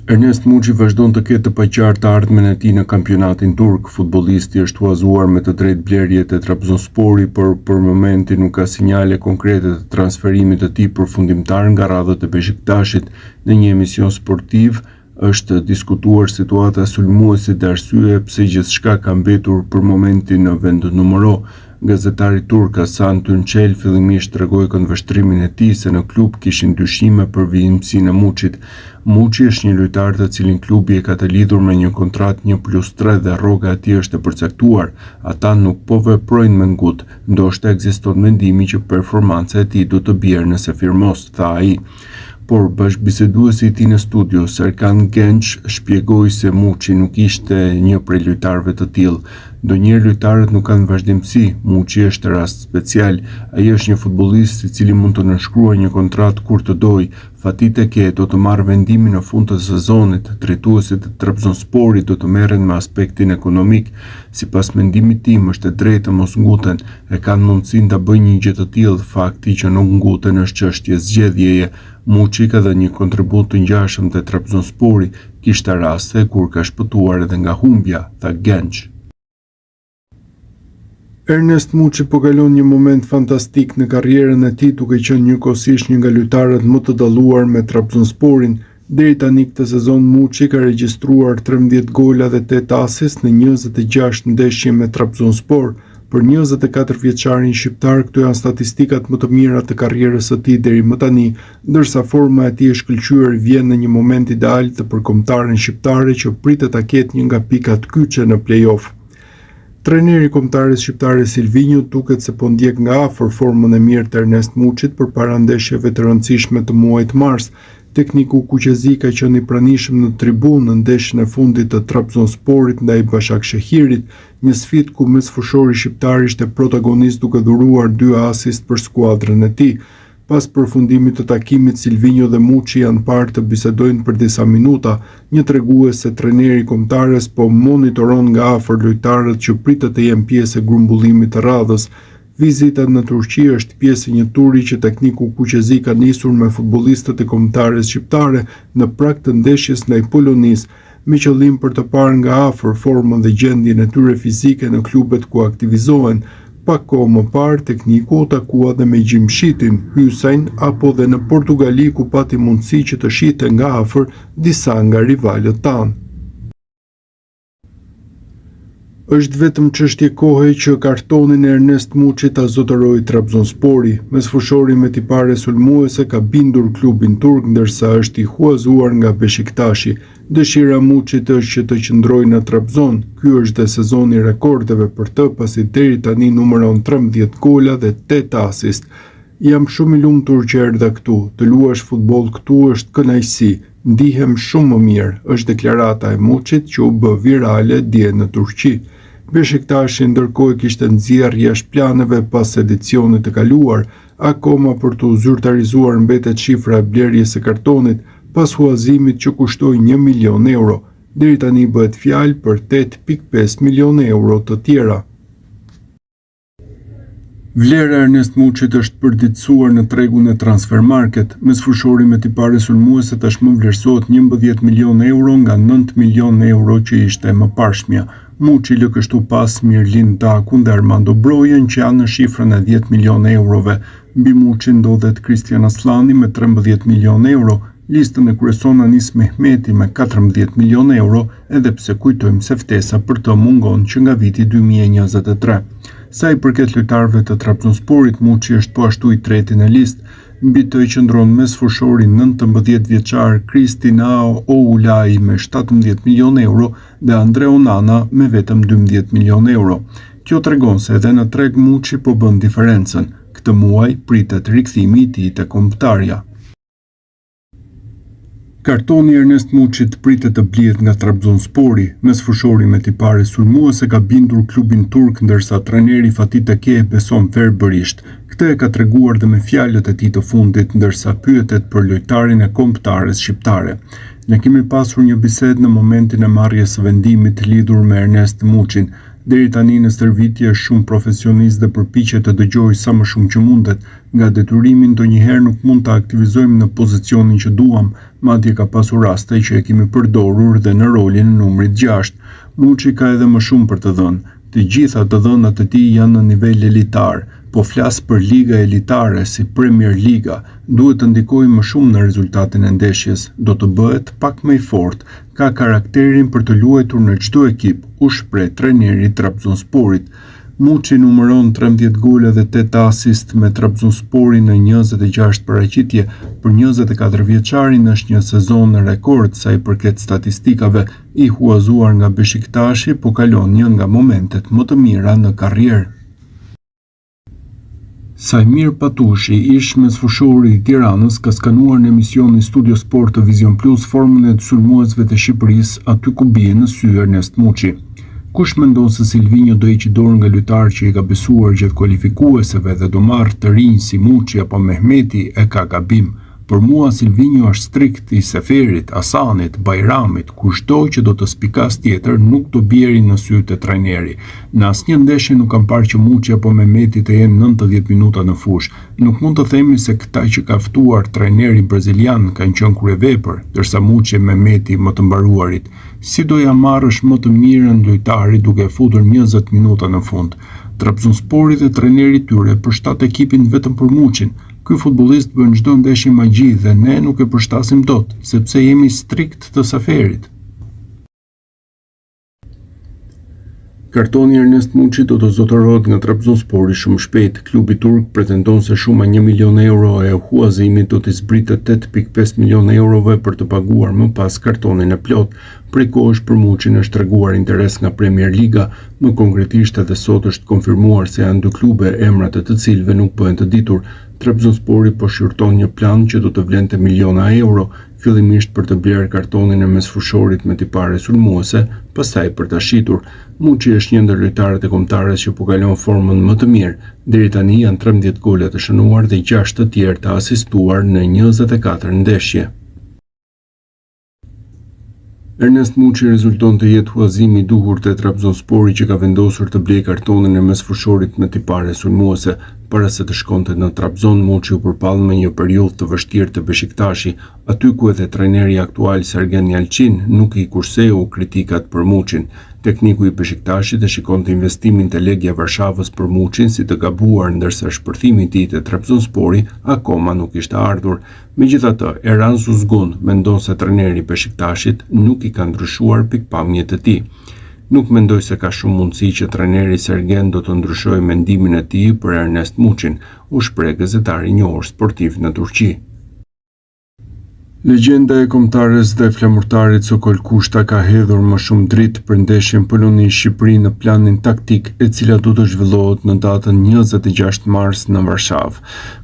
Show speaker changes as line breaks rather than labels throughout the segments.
Ernest Muçi vazhdon të ketë të paqartë të ardhmen e tij në kampionatin turk. Futbollisti është huazuar me të drejtë blerjet e Trabzonspori, por për momentin nuk ka sinjale konkrete të transferimit të tij përfundimtar nga radhët e Beşiktaşit. Në një emision sportiv është diskutuar situata e sulmuesit dhe arsye pse gjithçka ka mbetur për momentin në vend numero. Gazetari turk Hasan Tunçel fillimisht tregoi këndvështrimin e tij se në klub kishin dyshime për vijimsinë e Muçit. Muçi është një lojtar të cilin klubi e ka të lidhur me një kontratë 1+3 dhe rroga e tij është e përcaktuar. Ata nuk po veprojnë me ngut, ndoshta ekziston mendimi që performanca e tij do të bjerë nëse firmos, tha ai. Por bashkëbiseduesi i tij në studio, Serkan Genç, shpjegoi se Muçi nuk ishte një prej lojtarëve të tillë. Ndonjëherë lojtarët nuk kanë vazhdimsi, Muçi është rast special. Ai është një futbollist i cili mund të nënshkruajë një kontratë kur të dojë. Fatih Tekke do të marrë vendimin në fund të sezonit. Drejtuesit e Trabzonsporit do të merren me aspektin ekonomik. Sipas mendimit tim është e drejtë të mos nguten, e kanë mundësinë ta bëjnë një gjë të tillë. Fakti që nuk nguten është çështje zgjedhjeje. Muçi ka dhënë një kontribut të ngjashëm te Trabzonspori, kishte raste kur ka shpëtuar edhe nga humbja, tha Genç. Ernest Muçi po kalon një moment fantastik në karrierën e tij, duke qenë njëkohësisht një nga lojtarët më të dalluar me Trabzonsporin. Deri tani këtë sezon Muçi ka regjistruar 13 gola dhe 8 asist në 26 ndeshje me Trabzonspor. Për 24 vjeçarin shqiptar, këto janë statistikat më të mira të karrierës së tij deri më tani, ndërsa forma e tij e shkëlqyer vjen në një moment ideal të përkombëtaren shqiptare që pritet ta ketë një nga pikat kyçe në play-off. Trajneri i kombëtares shqiptare Silvinho duket se po ndjek nga afër formën e mirë të Ernest Muçit përpara ndeshjeve të rëndësishme të muajit mars. Tekniku Kuqezi ka qenë i pranishëm në tribunë në ndeshjen e fundit të Trabzonsporit ndaj Başakşehirit, një sfidë ku mesfushori shqiptar ishte protagonist duke dhuruar 2 asist për skuadrën e tij. Pas përfundimit të takimit, Silvinho dhe Muçi janë parë të bisedojnë për disa minuta, një tregues se trajneri i kombëtares po monitoron nga afër lojtarët që pritet të jenë pjesë e grumbullimit të radhës. Vizita në Turqi është pjesë e një turi që tekniku Kuqezi ka nisur me futbollistët e kombëtares shqiptare në prag të ndeshjes ndaj Polonisë, me qëllim për të parë nga afër formën dhe gjendjen e tyre fizike në klubet ku aktivizohen. Pak kohë më parë, tekniku u takua dhe me Gjimshitin, Hysain apo dhe në Portugali ku pati mundësi që të shihte nga afër disa nga rivalët tanë. Është vetëm çështje kohe që kartonin e Ernest Muçit ta zotërojë Trabzonspori. Mesfushori me tipare sulmuese ka bindur klubin turk, ndërsa është i huazuar nga Beşiktaşi. Dëshira e Muçit është që të qëndrojë në Trabzon. Ky është dhe sezoni rekordeve për të, pasi deri tani numëron 13 gola dhe 8 asist. Jam shumë i lumtur që erdha këtu. Të luash futboll këtu është kënaqësi. Ndihem shumë më mirë, është deklarata e Muçit që u bë virale dje në Turqi. Beşiktaşi ndërkohë kishte nxjerrë jashtë planeve pas edicionit të kaluar, akoma për të zyrtarizuar mbetet shifra e blerjes së kartonit pas huazimit që kushtoi 1 milion euro. Deri tani bëhet fjalë për 8.5 milion euro të tjera. Vlera e Ernest Muçit është përditësuar në tregun e Transfermarkt. Mesfushori me tipare sulmuese tashmë vlerësohet 11 milion euro nga 9 milion euro që ishte më parshmja. Muçi lë kështu pas Mirlin Dakun dhe Armando Brojen që janë në shifrën e 10 milion eurove. Mbi Muçi ndodhet Kristian Aslani me 13 milion euro. Listën e kryeson Anis Mehmeti me 14 milion euro, edhe pse kujtojmë se ftesa për të mungon që nga viti 2023. Sa i përket lojtarëve të Trabzonsporit, Muçi është po ashtu i treti në listë. Mbi të qëndron mesfushori 19 vjeçar Kristinao Oulai me 17 milion euro dhe Andre Onana me vetëm 12 milion euro. Kjo tregon se edhe në treg Muçi po bën diferencën. Këtë muaj pritet rikthimi i tij te kombëtarja. Kartoni Ernest Muçit pritet të blihet nga Trabzonspori. Mesfushori me tipare sulmuese ka bindur klubin turk, ndërsa trajneri Fatih Tekke beson ferberisht. Këtë e ka treguar dhe me fjalët e tij të fundit, ndërsa pyetet për lojtarin e kombëtares shqiptare. Ne kemi pasur një bisedë në momentin e marrjes së vendimit lidhur me Ernest Muçin. Deri tani në stërvitje është shumë profesionist dhe përpiqet të dëgjojë sa më shumë që mundet. Nga detyrimi ndonjëherë nuk mund të aktivizojmë në pozicionin që duam, madje ka pasur raste që e kemi përdorur dhe në rolin e numrit 6. Muçi ka edhe më shumë për të dhënë. Të gjitha të dhënat e tij janë në nivel elitar, po flas për liga elitare si Premier Liga, duhet të ndikojë më shumë në rezultatin e ndeshjes, do të bëhet pak më i fortë, ka karakterin për të luajtur në çdo ekip, u shpreh trajneri i Trabzonsporit. Muçi numëron 13 gole dhe 8 asist me Trabzonsporin në 26 paraqitje. Për 24 vjeçarin është një sezon rekord sa i përket statistikave, i huazuar nga Beshiktashi, po kalon një nga momentet më të mira në karrierë. Sajmir Patushi, ish mesfushori i Tiranës, ka skanuar në emisionin Studio Sport të Vision Plus formën e të sulmuesve të Shqipërisë aty ku bie në sy Ernest Muçi. Kush mendon se Silvinho do hiqë dorë nga lojtarë që i ka besuar gjatë kualifikueseve dhe do marrë të rinj si Muçi apo Mehmeti e ka gabim. Për mua Silvinho është strikt i Seferit, Hasanit, Bajramit, kushdo që do të spikas tjetër nuk do bjeri në sy të trajneri. Në asnjë ndeshje nuk kam parë që Muçi apo Mehmeti të jenë 90 minuta në fushë. Nuk mund të themi se këta që ka ftuar trajneri brazilian kanë qenë kryevepër, ndërsa Muçi e Mehmeti më të mbaruarit. Si do ja marrësh më të mirën lojtari duke futur 20 minuta në fund? Trabzonspori dhe trajneri i tyre përshtat ekipin vetëm për Muçin. Ky futbollist bën çdo ndeshje magji dhe ne nuk e përshtasim dot, sepse jemi strikt të Seferit. Kartoni Ernest Muçi do të zotërohet nga Trabzonspori shumë shpejt. Klubi turk pretendon se shuma 1 milion euro e huazimit do të zbritet 8.5 milion eurove për të paguar më pas kartonin e plot. Prej kohësh për Muçin është treguar interes nga Premier Liga, më konkretisht edhe sot është konfirmuar se janë dy klube emrat e të cilëve nuk bëhen të ditur. Trabzonspori po shqyrton një plan që do të vlente miliona euro, fillimisht për të blerë kartonin e mesfushorit me tipare sulmuese, pastaj për ta shitur. Muçi është një ndër lojtarët e kombëtarës që po kalon formën më të mirë. Deri tani janë 13 gole të shënuar dhe 6 të tjerë të asistuar në 24 ndeshje. Ernest Muçi rezulton të jetë huazimi i duhur te Trabzonspori që ka vendosur të blejë kartonin e mesfushorit me tipare sulmuese. Para se të shkonte në Trabzon, Muçi u përpall me një periudhë të vështirë të Beshiktashi, aty ku edhe trajneri aktual Sergen Yalçin nuk i kurseu kritikat për Muçin. Tekniku i Beshiktashit e shikonte investimin te Legia Varshavës për Muçin si të gabuar, ndërsa shpërthimi i tij te Trabzonspori akoma nuk ishte ardhur. Megjithatë, Erhan Suzgun mendon se trajneri i Beshiktashit nuk i ka ndryshuar pikpamjet e tij. Nuk mendoj se ka shumë mundësi që trajneri Sergen do të ndryshojë mendimin e tij për Ernest Muçin, u shpreh gazetari i njohur sportiv në Turqi. Legjenda e kombëtares dhe flamurtarit Sokol Kushta ka hedhur më shumë dritë për ndeshjen Poloni-Shqipëri në planin taktik, e cila do të zhvillohet në datën 26 mars në Varshavë.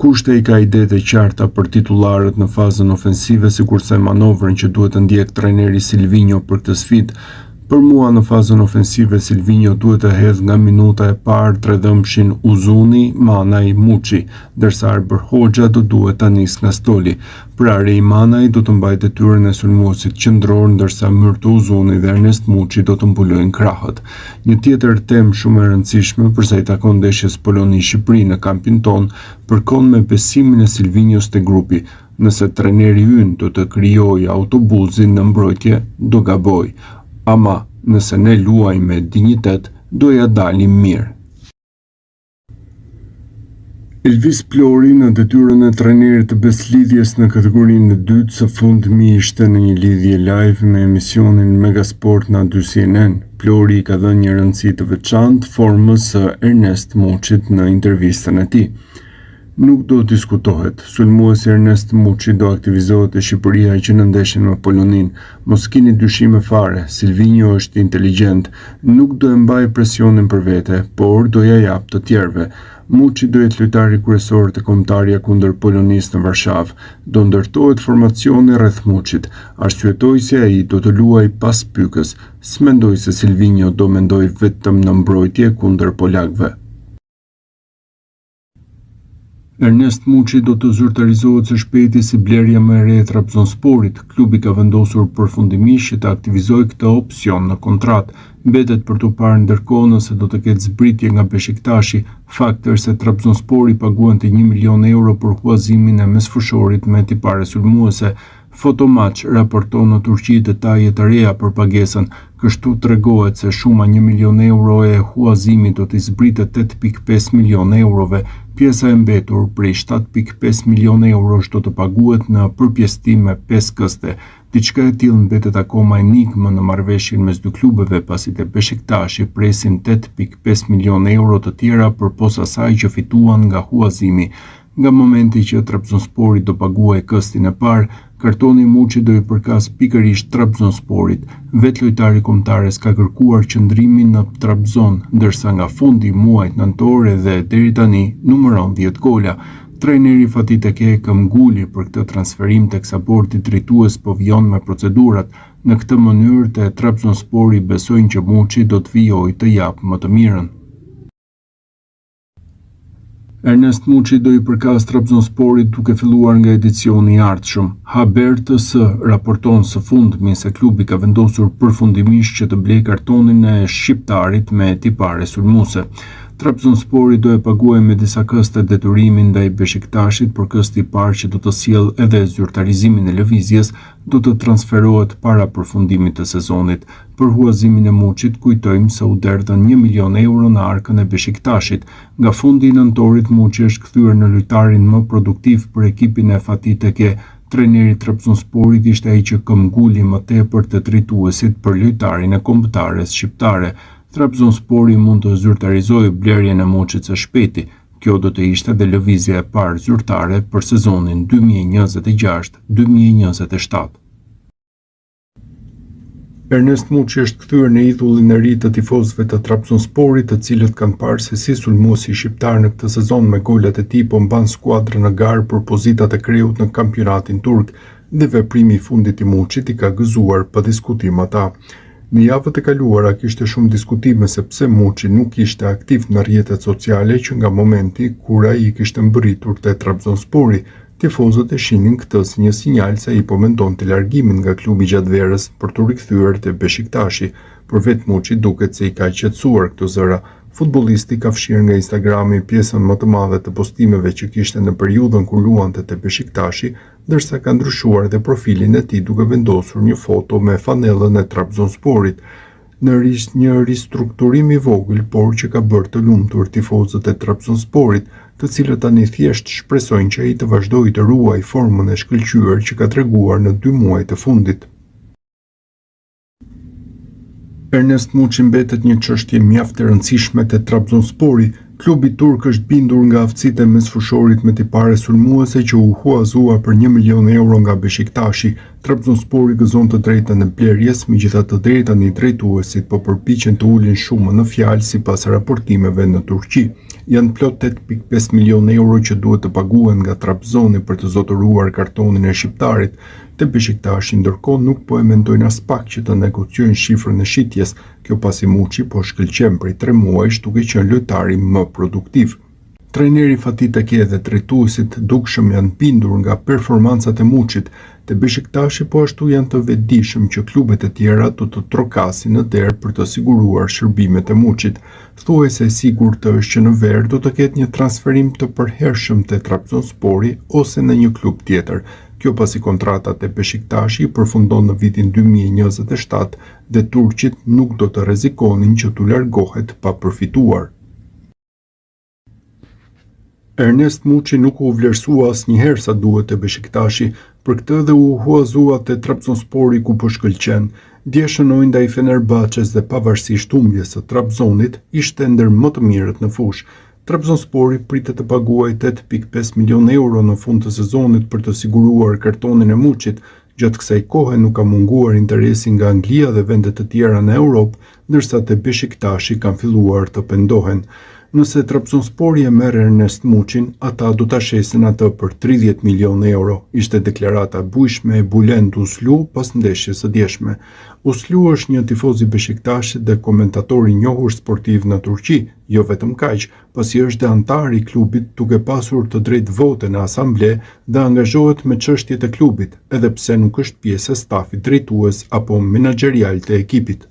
Kushta i ka ide të qarta për titullarët në fazën ofensive, sikurse manovrën që duhet të ndjek trajneri Silvinho për këtë sfidë. Për mua në fazën ofensive Silvinho duhet të hedhë nga minuta e parë tredhëmshin Uzuni, Manaj, Muçi, ndërsa Arber Hoxha do duhet ta nisë nga stoli. Pra Rej Manaj do të mbajë detyrën e sulmuesit qendror, ndërsa Myrto Uzuni dhe Ernest Muçi do të mbulojnë krahët. Një tjetër temë shumë e rëndësishme përsa i takon ndeshjes Poloni-Shqipëri në kampin ton përkon me besimin e Silvinhos te grupi. Nëse trajneri ynë do të krijojë autobusin në mbrojtje, do gaboj. Ama nëse ne luajmë me dinjitet, do ja dalim mirë. Elvis Plori në detyrën e trajnerit të Beslidhjes në kategorinë e dytë, së fundmi ishte në një lidhje live me emisionin Megasport në CNN. Plori ka dhënë një rëndësi të veçantë formës së Ernest Muçit në intervistën e tij. Nuk do diskutohet, sulmuesi Ernest Muçi do aktivizohet te Shqipëria që në ndeshjen me Polonin. Mos keni dyshime fare, Silvinho është inteligjent, nuk do e mbaj presionin për vete, por do ja jap të tjerëve. Muçi do jetë lojtari kryesor të kombëtarja kundër Polonisë në Varshavë. Do ndërtohet formacioni rreth Muçit. Arsyetoi se ai do të luajë pas pykës. S'mendoj se Silvinho do mendoj vetëm në mbrojtje kundër polakëve. Ernest Muçi do të zyrtarizohet së shpejti si blerja më e re e Trabzonsporit. Klubi ka vendosur përfundimisht që të aktivizojë këtë opsion në kontratë. Mbetet për t'u parë ndërkohë nëse do të ketë zbritje nga Beşiktashi, fakti është se Trabzonspori paguante 1 milion euro për huazimin e mesfushorit me tipare sulmuese. Fotomatch raporton në Turqi detaje të reja për pagesën, kështu tregohet se shuma 1 milion euro e huazimit do t'i zbritet 8.5 milion eurove. Pjesa e mbetur prej 7.5 milion euro do të paguhet në përpjestim me 5 këste. Diçka e tillë mbetet akoma enigmë në marrëveshjen mes dy klubeve pasi te Beşiktashi presin 8.5 milion euro të tjera përpos asaj që fituan nga huazimi. Nga momenti që Trabzonspori do paguajë këstin e parë, kartoni Muçi do i përkas pikërisht Trabzonsporit. Vetë lojtari kombëtares ka kërkuar qëndrimin në Trabzon, ndërsa nga fundi i muajit nëntor dhe deri tani numëron 10 gola. Trajneri Fatih Tekke këmbguli për këtë transferim teksa bordi drejtues po vjon me procedurat. Në këtë mënyrë te Trabzonspori besojnë që Muçi do të vijojë të japë më të mirën. Ernest Muçi do i përkas Trabzonsporit duke filluar nga edicioni i ardhshëm. Haber.ts raporton së fundmi se klubi ka vendosur përfundimisht që të blejë kartonin e shqiptarit me tipare sulmuese. Trabzonspori do e paguajë me disa këste detyrimin ndaj Beşiktashit, por kësti i parë që do të sjellë edhe zyrtarizimin e lëvizjes do të transferohet para përfundimit të sezonit. Për huazimin e Muçit kujtojmë se u derdhën 1 milion euro në arkën e Beşiktashit. Nga fundi i nëntorit Muçi është kthyer në lojtarin më produktiv për ekipin e Fatih Tekke. Trajneri i Trabzonsporit ishte ai që këmbguli më tepër të drejtuesit për lojtarin e kombëtares shqiptare. Trabzonspori mund të zyrtarizojë blerjen e Muçit së shpejti. Kjo do të ishte dhe lëvizja e parë zyrtare për sezonin 2026-2027. Ernest Muçi është kthyer në idhullin e ri të tifozëve të Trabzonsporit, të cilët kanë parë se si sulmuesi shqiptar në këtë sezon me golat e tij po mban skuadrën në garë për pozitat e kreut në kampionatin turk, dhe veprimi i fundit i Muçit i ka gëzuar pa diskutim ata. Në javët e kaluara kishte shumë diskutime se pse Muçi nuk ishte aktiv në rrjetet sociale që nga momenti kur ai kishte mbërritur te Trabzonspori. Tifozët e shihnin këtë si një sinjal se ai po mendonte largimin nga klubi gjatë verës për t'u rikthyer te Beşiktashi, por vetë Muçi duket se i ka qetësuar këto zëra. Futbollisti ka fshirë nga Instagrami pjesën më të madhe të postimeve që kishte në periudhën kur luante te Beşiktashi, ndërsa ka ndryshuar dhe profilin e tij duke vendosur një foto me fanellën e Trabzonsporit. Në një ristrukturim i vogël, por që ka bërë të lumtur tifozët e Trabzonsporit, të cilët tani thjesht shpresojnë që ai të vazhdojë të ruajë formën e shkëlqyer që ka treguar në 2 muajt e fundit. Ernest Muçi mbetet një çështje mjaft e rëndësishme te Trabzonspori. Klubi turk është bindur nga aftësitë e mesfushorit me tipare sulmuese që u huazua për 1 milion euro nga Beşiktashi. Trabzonspori gëzon të drejtën e blerjes, megjithatë deri tani drejtuesit po përpiqen të ulin shumën në fjalë sipas raportimeve në Turqi. Janë plot 8.5 milion euro që duhet të paguhen nga Trabzoni për të zotëruar kartonin e shqiptarit. Te Beşiktashi ndërkohë nuk po e mendojnë as pak që të negociojnë shifrën e shitjes, kjo pasi Muçi po shkëlqen prej 3 muajsh duke qenë lojtari më produktiv. Trajneri Fatih Tekke dhe drejtuesit dukshëm janë bindur nga performancat e Muçit. Te Beşiktashi po ashtu janë të vetëdijshëm që klubet e tjera do të trokasin në derë për të siguruar shërbimet e Muçit. Thuajse e sigurt është që në ver do të ketë një transferim të përhershëm te Trabzonspori ose në një klub tjetër. Kjo pasi kontratat e Beşiktashi përfundon në vitin 2027 dhe turqit nuk do të rrezikonin që t'u largohet pa përfituar. Ernest Muçi nuk u vlerësua asnjëherë sa duhet te Beşiktashi, për këtë dhe u huazua te Trabzonspori ku po shkëlqen. Dje shënoi ndaj Fenerbahçes dhe pavarësisht humbjes së Trabzonit, ishte ndër më të mirët në fushë. Trabzonspori pritet të paguajë 8.5 milion euro në fund të sezonit për të siguruar kartonin e Muçit. Gjatë kësaj kohe nuk ka munguar interesi nga Anglia dhe vendet të tjera në Europë, ndërsa te Beşiktashi kanë filluar të pendohen. Nëse Trabzonspori e merr Ernest Muçin, ata do ta shesin atë për 30 milionë euro, ishte deklarata e bujshme e Bülent Uslu pas ndeshjes së djeshme. Uslu është një tifoz i Beşiktaşit dhe komentator i njohur sportiv në Turqi, jo vetëm kaq, pasi është dhe antar i klubit duke pasur të drejtë vote në asamble dhe angazhohet me çështjet e klubit, edhe pse nuk është pjesë e stafit drejtues apo menaxherial të ekipit.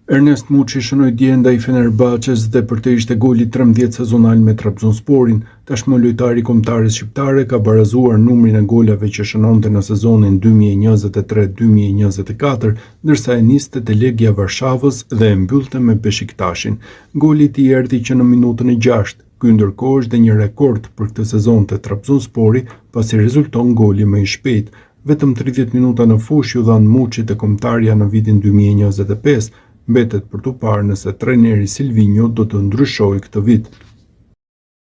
Ernest Muçi shënoi dje ndaj Fenerbahçes dhe për të ishte goli 13 sezonal me Trabzonsporin. Tashmë lojtari i kombëtares shqiptare ka barazuar numrin e golave që shënonte në sezonin 2023-2024, ndërsa e niste te Legia Varshavës dhe e mbyllte me Beşiktaşin. Goli i tij erdhi që në minutën e 6. Ky ndërkohë është dhe një rekord për këtë sezon te Trabzonspori, pasi rezulton goli më i shpejt. Vetëm 30 minuta në fushë ju dhan Muçit te kombëtarja në vitin 2025. Mbetet për tu parë nëse trajneri Silvinho do të ndryshojë këtë vit.